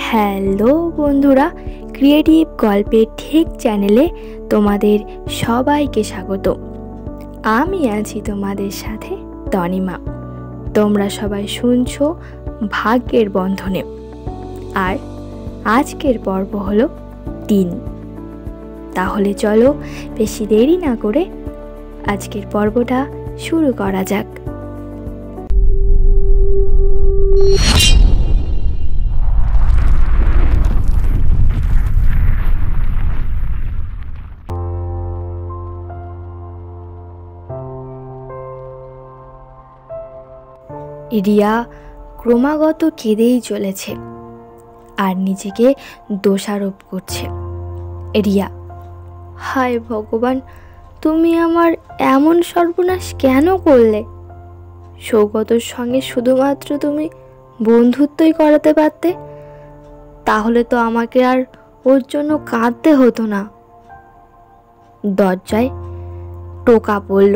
Hello বন্ধুরা, creative গল্পের ঠিক চ্যানেলে তোমাদের সবাইকে স্বাগত। আমি আছি তোমাদের সাথে তনিমা। তোমরা সবাই শুনছো ভাগ্যের বন্ধনে। আর আজকের পর্ব হলো 3। তাহলে চলো বেশি দেরি না করে আজকের পর্বটা শুরু করা যাক। রিয়া ক্রমাগত কেঁদেই চলেছে আর নিজেকে দোষারোপ করছে। রিয়া, হায় ভগবান, তুমি আমার এমন সর্বনাশ কেন করলে? সৌগতর সঙ্গে শুধুমাত্র তুমি বন্ধুত্বই করাতে পারতে, তাহলে তো আমাকে আর ওর জন্য কাঁদতে হতো না। দরজায় টোকা পড়ল।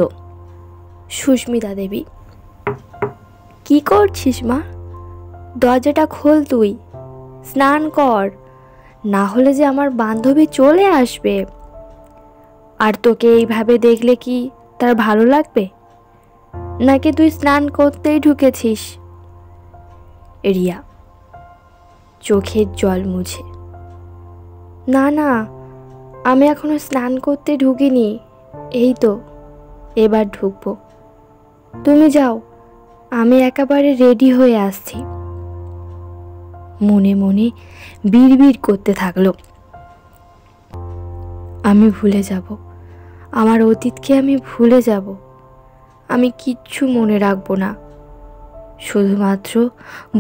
সুস্মিতা দেবী। কি করছিস মা? দরজাটা খোল, তুই স্নান কর, না হলে যে আমার বান্ধবী চলে আসবে। আর তোকে এইভাবে দেখলে কি তার ভালো লাগবে? নাকি তুই স্নান করতেই ঢুকেছিস? রিয়া চোখের জল মুছে, না না, আমি এখনো স্নান করতে ঢুকিনি, এই তো এবার ঢুকবো। তুমি যাও, আমি একেবারে রেডি হয়ে আসছি। মনে মনে বিড়বিড় করতে থাকলো, আমি ভুলে যাব, আমার অতীতকে আমি ভুলে যাব, আমি কিচ্ছু মনে রাখবো না, শুধুমাত্র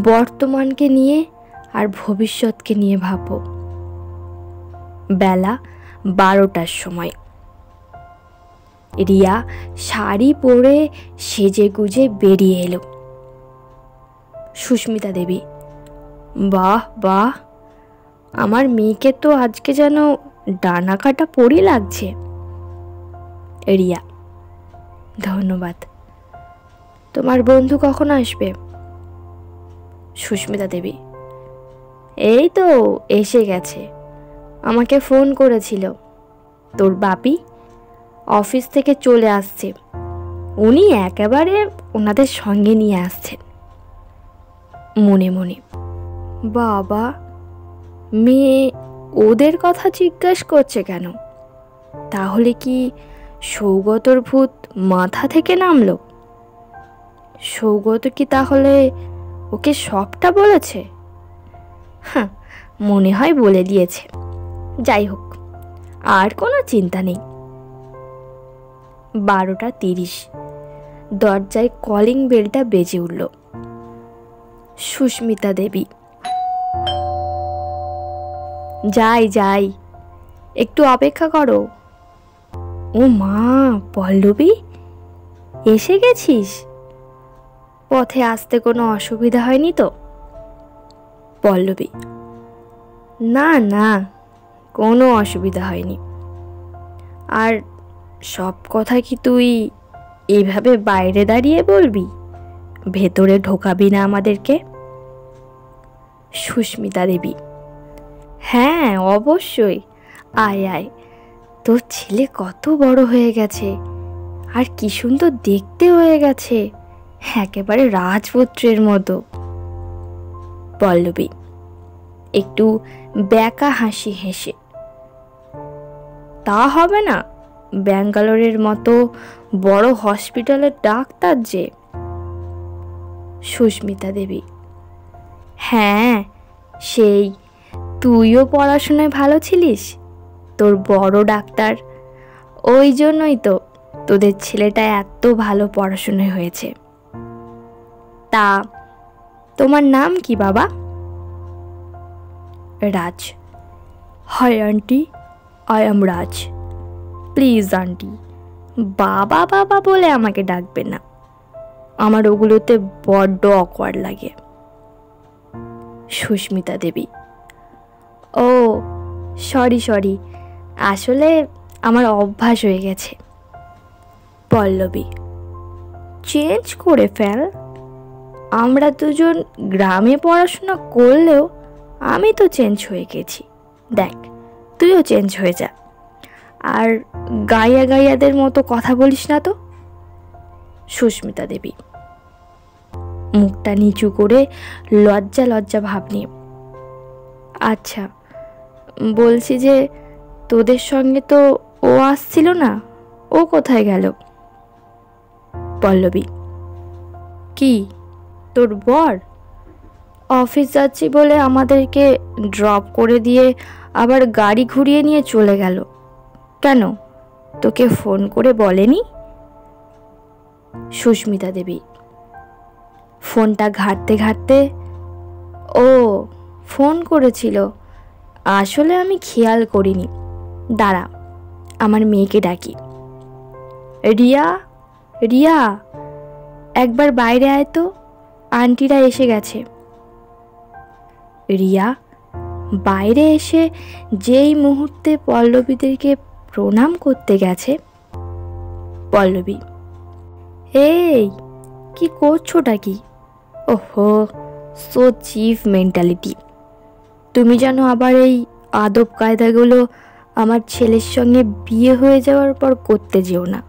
বর্তমানকে নিয়ে আর ভবিষ্যৎকে নিয়ে ভাববো। বেলা 12টার সময়। রিয়া শাড়ি পরে সেজে গুজে বেরিয়ে এলো। সুস্মিতা দেবী, বাহ বাহ, আমার মেয়েকে তো আজকে যেন ডানা কাটা পরি লাগছে। রিয়া, ধন্যবাদ। তোমার বন্ধু কখন আসবে? সুস্মিতা দেবী, এই তো এসে গেছে, আমাকে ফোন করেছিল। তোর বাপি অফিস থেকে চলে আসছে, উনি একেবারে ওনাদের সঙ্গে নিয়ে আসছেন। মনে মনে, বাবা, মেয়ে ওদের কথা জিজ্ঞাসা করছে কেন? তাহলে কি সৌগতর ভূত মাথা থেকে নামলো? সৌগত কি তাহলে ওকে সবটা বলেছে? হ্যাঁ, মনে হয় বলে দিয়েছে। যাই হোক, আর কোনো চিন্তা নেই। 12:30। দরজায় কলিং বেলটা বেজে উঠল। সুস্মিতা দেবী, যাই যাই, একটু অপেক্ষা করো। ও মা, পল্লবী, এসে গেছিস? পথে আসতে কোনো অসুবিধা হয়নি তো? পল্লবী, না না, কোনো অসুবিধা হয়নি। আর সব কথা কি তুই এইভাবে বাইরে দাঁড়িয়ে বলবি? ভেতরে ঢোকাবি না আমাদেরকে? সুস্মিতা দেবী, হ্যাঁ অবশ্যই, আয় আয়, তোর ছেলে কত বড় হয়ে গেছে, আর কি সুন্দর দেখতে হয়ে গেছে, একেবারে রাজপুত্রের মতো। পল্লবী একটু ব্যাকা হাসি হেসে, তা হবে না, ব্যাঙ্গালোরের মতো বড় হসপিটালের ডাক্তার যে। সুস্মিতা দেবী, হ্যাঁ সেই, তুইও পড়াশোনায় ভালো ছিলিস, তোর বড় ডাক্তার, ওই জন্যই তো তোদের ছেলেটা এত ভালো পড়াশোনায় হয়েছে। তা তোমার নাম কি বাবা? Raj. Hi aunty, I am Raj. Please aunty, বাবা বাবা বলে আমাকে ডাকবেন না, আমার ওগুলোতে বড্ড অকওয়ার্ড লাগে। সুস্মিতা দেবী, ও সরি সরি, আসলে আমার অভ্যাস হয়ে গেছে। পল্লবী, চেঞ্জ করে ফেল, আমরা দুজন গ্রামে পড়াশোনা করলেও আমি তো চেঞ্জ হয়ে গেছি, দেখ তুইও চেঞ্জ হয়ে যা। আর গাইয়া গাইয়াদের মতো কথা বলিস না তো। সুস্মিতা দেবী মুখটা নিচু করে লজ্জা লজ্জা ভাব নিয়ে, আচ্ছা বলছি যে তোদের সঙ্গে তো ও আসছিল না, ও কোথায় গেল? পল্লবী কি তোর বর? অফিস যাচ্ছি বলে আমাদেরকে ড্রপ করে দিয়ে আবার গাড়ি ঘুরিয়ে নিয়ে চলে গেল। কেন, তোকে ফোন করে বলেনি? সুস্মিতা দেবী ফোনটা ঘাঁটতে ঘাঁটতে, ও ফোন করেছিল, আসলে আমি খেয়াল করিনি। দাঁড়া, আমার মেয়েকে ডাকি। রিয়া, রিয়া একবার বাইরে আয় তো, আন্টিরা এসে গেছে। রিয়া বাইরে এসে যেই মুহূর্তে পল্লবীদেরকে প্রণাম করতে গেছে, পল্লবী এই কি করছোটা কি? ওহো, সো চিফ মেন্টালিটি। তুমি যেন আবার এই আদব কায়দাগুলো আমার ছেলের সঙ্গে বিয়ে হয়ে যাওয়ার পর করতে যেও না।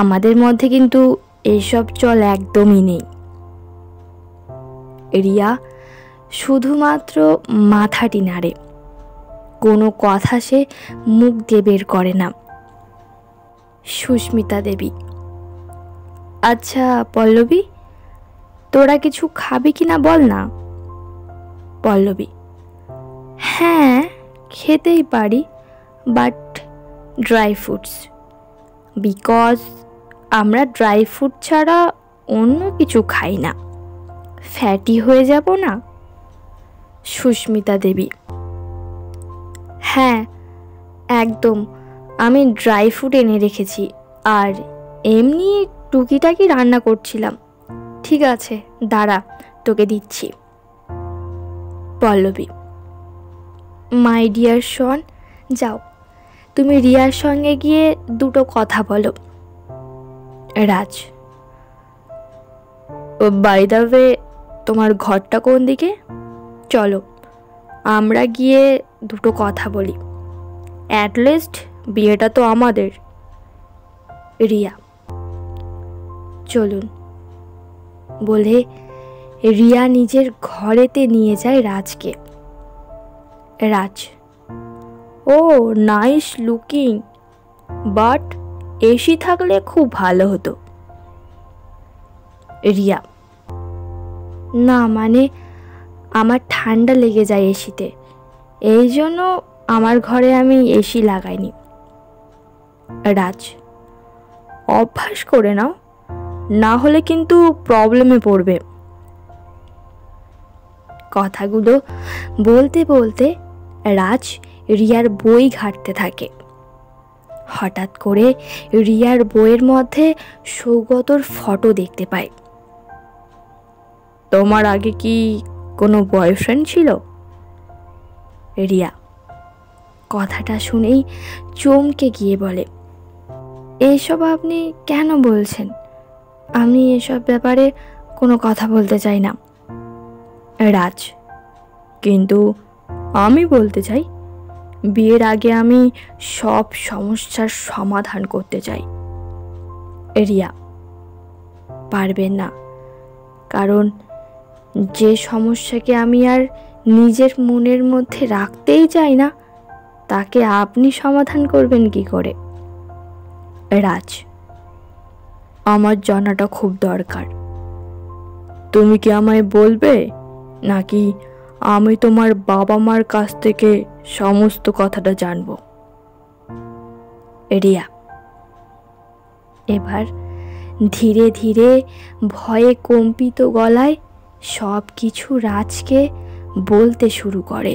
আমাদের মধ্যে কিন্তু এইসব চল একদমই নেই। রিয়া শুধুমাত্র মাথাটি নাড়ে, কোনো কথা সে মুখ দিয়ে বের করে না। সুস্মিতা দেবী আচ্ছা পল্লবী, তোরা কিছু খাবি কিনা বল না। পল্লবী হ্যাঁ খেতেই পারি, বাট ড্রাই ফ্রুটস, বিকজ আমরা ড্রাই ফ্রুট ছাড়া অন্য কিছু খাই না, ফ্যাটি হয়ে যাব না। সুস্মিতা দেবী হ্যাঁ একদম, আমি ড্রাই ফ্রুট এনে রেখেছি, আর এমনি টুকিটাকি রান্না করছিলাম। ঠিক আছে দাঁড়া, তোকে দিচ্ছি। পল্লবী মাই ডিয়ার শন, যাও তুমি রিয়ার সঙ্গে গিয়ে দুটো কথা বলো। রাজ বাই দ্য ওয়ে, তোমার ঘরটা কোন দিকে? চলো আমরা গিয়ে দুটো কথা বলি, অ্যাটলিস্ট বিয়েটা তো আমাদের। রিয়া চলুন বলে রিয়া নিজের ঘরেতে নিয়ে যায় রাজকে। রাজ ও নাইস লুকিং, বাট এসি থাকলে খুব ভালো হতো। রিয়া না মানে আমার ঠান্ডা লেগে যায় এসিতে, এই জন্য আমার ঘরে আমি এসি লাগাইনি। রাজ অভ্যাস করে নাও, না হলে কিন্তু প্রবলেমে পড়বে। কথাগুলো বলতে বলতে রাজ রিয়ার বই ঘাঁটতে থাকে। হঠাৎ করে রিয়ার বইয়ের মধ্যে সৌগতর ফটো দেখতে পায়। তোমার আগে কি কোনো বয়ফ্রেন্ড ছিল? রিয়া কথাটা শুনেই চমকে গিয়ে বলে, এসব আপনি কেন বলছেন? আমি এসব ব্যাপারে কোনো কথা বলতে চাই না। রাজ কিন্তু আমি বলতে চাই, বিয়ের আগে আমি সব সমস্যার সমাধান করতে চাই। রিয়া পারবেন না, কারণ যে সমস্যাকে আমি আর নিজের মনের মধ্যে রাখতেই চাই না, তাকে আপনি সমাধান করবেন কি করে? রাজ আমার জানাটা খুব দরকার, তুমি কি আমায় বলবে, নাকি আমি তোমার বাবা মার কাছ থেকে সমস্ত কথাটা জানবো? রিয়া এবার ধীরে ধীরে ভয়ে কম্পিত গলায় সব কিছু রাজকে বলতে শুরু করে।